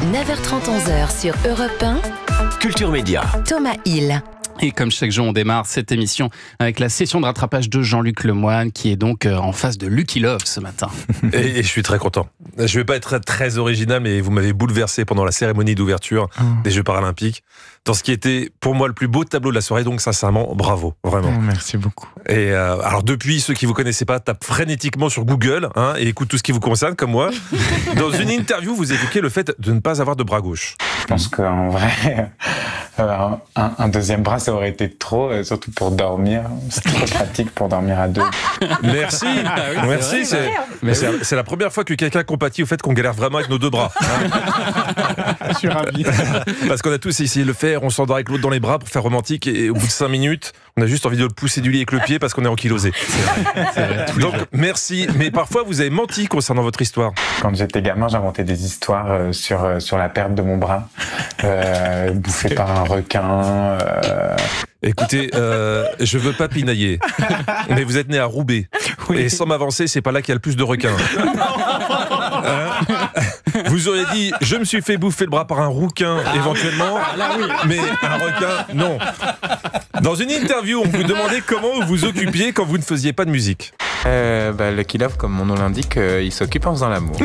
9h30, 11h sur Europe 1. Culture Média. Thomas Hill. Et comme chaque jour, on démarre cette émission avec la session de rattrapage de Jean-Luc Lemoyne, qui est donc en face de Lucky Love ce matin. Et je suis très content. Je ne vais pas être très original, mais vous m'avez bouleversé pendant la cérémonie d'ouverture des Jeux Paralympiques, dans ce qui était pour moi le plus beau tableau de la soirée. Donc sincèrement, bravo, vraiment. Merci beaucoup. Et alors depuis, ceux qui vous connaissaient pas, tapent frénétiquement sur Google et écoutent tout ce qui vous concerne, comme moi. Dans une interview, vous évoquez le fait de ne pas avoir de bras gauche. Je pense qu'en vrai, un deuxième bras, ça aurait été trop, surtout pour dormir. C'est trop pratique pour dormir à deux. Merci, merci. C'est la première fois que quelqu'un compatit au fait qu'on galère vraiment avec nos deux bras. Je suis ravi. Parce qu'on a tous essayé de le faire, on s'endort avec l'autre dans les bras pour faire romantique, et au bout de 5 minutes, on a juste envie de le pousser du lit avec le pied parce qu'on est ankylosé. C'est vrai. Donc merci, mais parfois vous avez menti concernant votre histoire. Quand j'étais gamin, j'inventais des histoires sur la perte de mon bras, bouffé par un requin. Écoutez, je veux pas pinailler, mais vous êtes né à Roubaix, et sans m'avancer, c'est pas là qu'il y a le plus de requins. Vous auriez dit, je me suis fait bouffer le bras par un rouquin, éventuellement, mais un requin, non. Dans une interview, on vous demandait comment vous vous occupiez quand vous ne faisiez pas de musique. Lucky Love, comme mon nom l'indique, il s'occupe en faisant l'amour.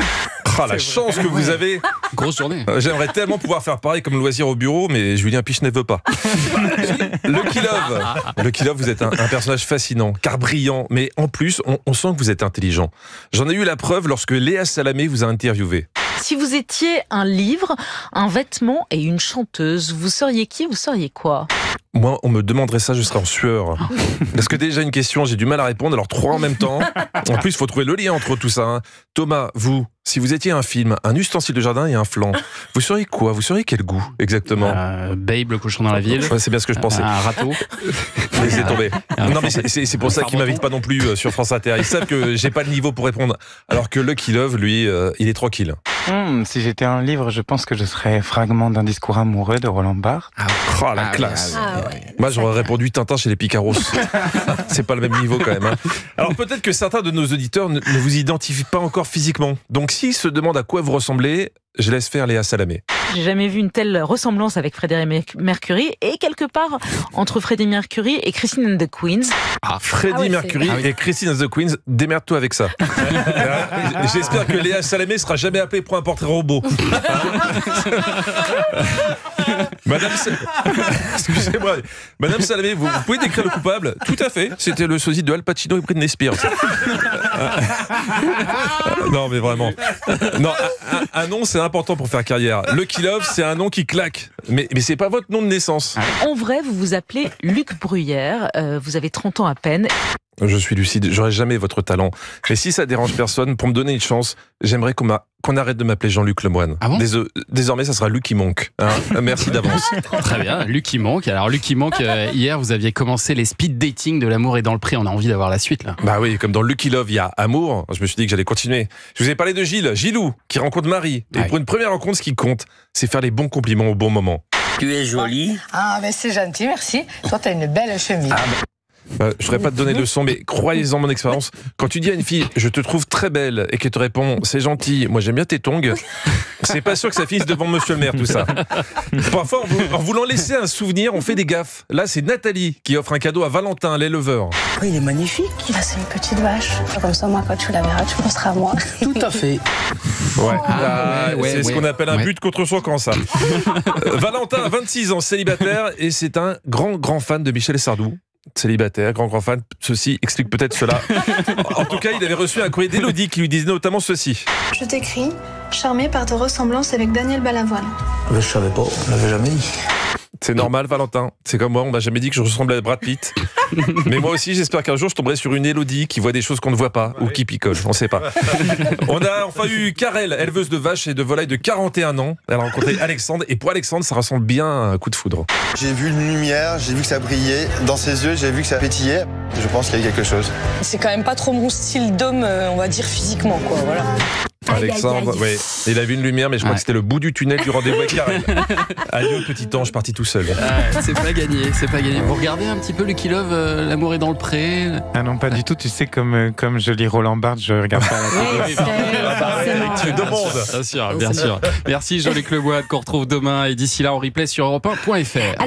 Ah, la chance que vous avez. Grosse journée. J'aimerais tellement pouvoir faire pareil comme loisir au bureau, mais Julien Piche ne veut pas. Lucky Love, vous êtes un personnage fascinant, car brillant, mais en plus, on sent que vous êtes intelligent. J'en ai eu la preuve lorsque Léa Salamé vous a interviewé. Si vous étiez un livre, un vêtement et une chanteuse, vous seriez qui? Vous seriez quoi? Moi, on me demanderait ça, je serais en sueur. Parce que déjà, une question, j'ai du mal à répondre, alors 3 en même temps. En plus, il faut trouver le lien entre tout ça. Thomas, vous, si vous étiez un film, un ustensile de jardin et un flanc, vous seriez quoi? Vous seriez quel goût, exactement? Babe, le cochon dans la ville. Ouais, c'est bien ce que je pensais. Un râteau. Laissez tomber. Non, mais c'est pour ça qu'ils m'invitent pas non plus sur France Inter. Ils savent que j'ai pas le niveau pour répondre. Alors que Lucky Love, lui, il est tranquille. Si j'étais un livre, je pense que je serais Fragment d'un discours amoureux de Roland Barthes. Oh, la classe. ouais. Moi, j'aurais répondu Tintin chez les Picaros. C'est pas le même niveau quand même. Alors peut-être que certains de nos auditeurs ne vous identifient pas encore physiquement. Donc s'ils se demandent à quoi vous ressemblez, je laisse faire Léa Salamé. J'ai jamais vu une telle ressemblance avec Freddie Mercury, et quelque part entre Freddie Mercury et Christine and the Queens. Freddie Mercury et Christine and the Queens, démerde-toi avec ça. J'espère que Léa Salamé sera jamais appelée pour un portrait robot. Excusez-moi, Madame Salamé, vous pouvez décrire le coupable? Tout à fait, c'était le sosie de Al Pacino et Britney Spears. Non mais vraiment. Non, un nom c'est important pour faire carrière. Lucky Love, c'est un nom qui claque. Mais c'est pas votre nom de naissance. En vrai, vous vous appelez Luc Bruyère, vous avez 30 ans à peine. Je suis lucide, j'aurai jamais votre talent. Mais si ça dérange personne, pour me donner une chance, j'aimerais qu'on arrête de m'appeler Jean-Luc Lemoyne. Ah bon? Désormais, ça sera Lucky Monk. Merci d'avance. Très bien, Lucky Monk. Alors Lucky Monk, hier vous aviez commencé les speed dating de l'amour et dans le pré. On a envie d'avoir la suite là. Bah oui, comme dans Lucky Love, il y a amour. Je me suis dit que j'allais continuer. Je vous ai parlé de Gilou, qui rencontre Marie. Et pour une première rencontre, ce qui compte, c'est faire les bons compliments au bon moment. Tu es jolie. Ah, ben c'est gentil, merci. Toi, t'as une belle chemise. Je ne saurais pas te donner de leçon, mais croyez-en mon expérience. Quand tu dis à une fille, je te trouve très belle, et qu'elle te répond, c'est gentil, moi j'aime bien tes tongs, c'est pas sûr que ça finisse devant monsieur le maire, tout ça. Parfois, en voulant laisser un souvenir, on fait des gaffes. Là, c'est Nathalie qui offre un cadeau à Valentin, l'éleveur. Oh, il est magnifique. Là, c'est une petite vache. Comme ça, moi, quand tu la verras, tu penseras à moi. Tout à fait. C'est ce qu'on appelle un but contre son camp, ça. Valentin a 26 ans, célibataire, et c'est un grand fan de Michel Sardou. Célibataire, grand fan, ceci explique peut-être cela. En tout cas, il avait reçu un courrier d'Élodie qui lui disait notamment ceci. Je t'écris, charmé par ta ressemblance avec Daniel Balavoine. Je savais pas, on l'avait jamais dit. C'est normal, Valentin. C'est comme moi, on m'a jamais dit que je ressemblais à Brad Pitt. Mais moi aussi, j'espère qu'un jour, je tomberai sur une Élodie qui voit des choses qu'on ne voit pas, ou qui picole, on sait pas. On a enfin eu Karel, éleveuse de vaches et de volailles de 41 ans. Elle a rencontré Alexandre, et pour Alexandre, ça ressemble bien à un coup de foudre. J'ai vu une lumière, j'ai vu que ça brillait. Dans ses yeux, j'ai vu que ça pétillait. Je pense qu'il y a quelque chose. C'est quand même pas trop mon style d'homme, on va dire physiquement, quoi, voilà. Alexandre, oui. Il a vu une lumière, mais je crois que c'était le bout du tunnel du rendez-vous avec Karen. Adieu, petit ange, parti tout seul. C'est pas gagné, c'est pas gagné. Vous regardez un petit peu Lucky Love, L'amour est dans le pré? Ah non, pas du tout. Tu sais, comme je lis Roland Barthes, je regarde pas la télé. Tu demandes. Bien sûr, bien sûr. Merci Jean-Luc Lemoyne, qu'on retrouve demain. Et d'ici là, en replay sur europe1.fr.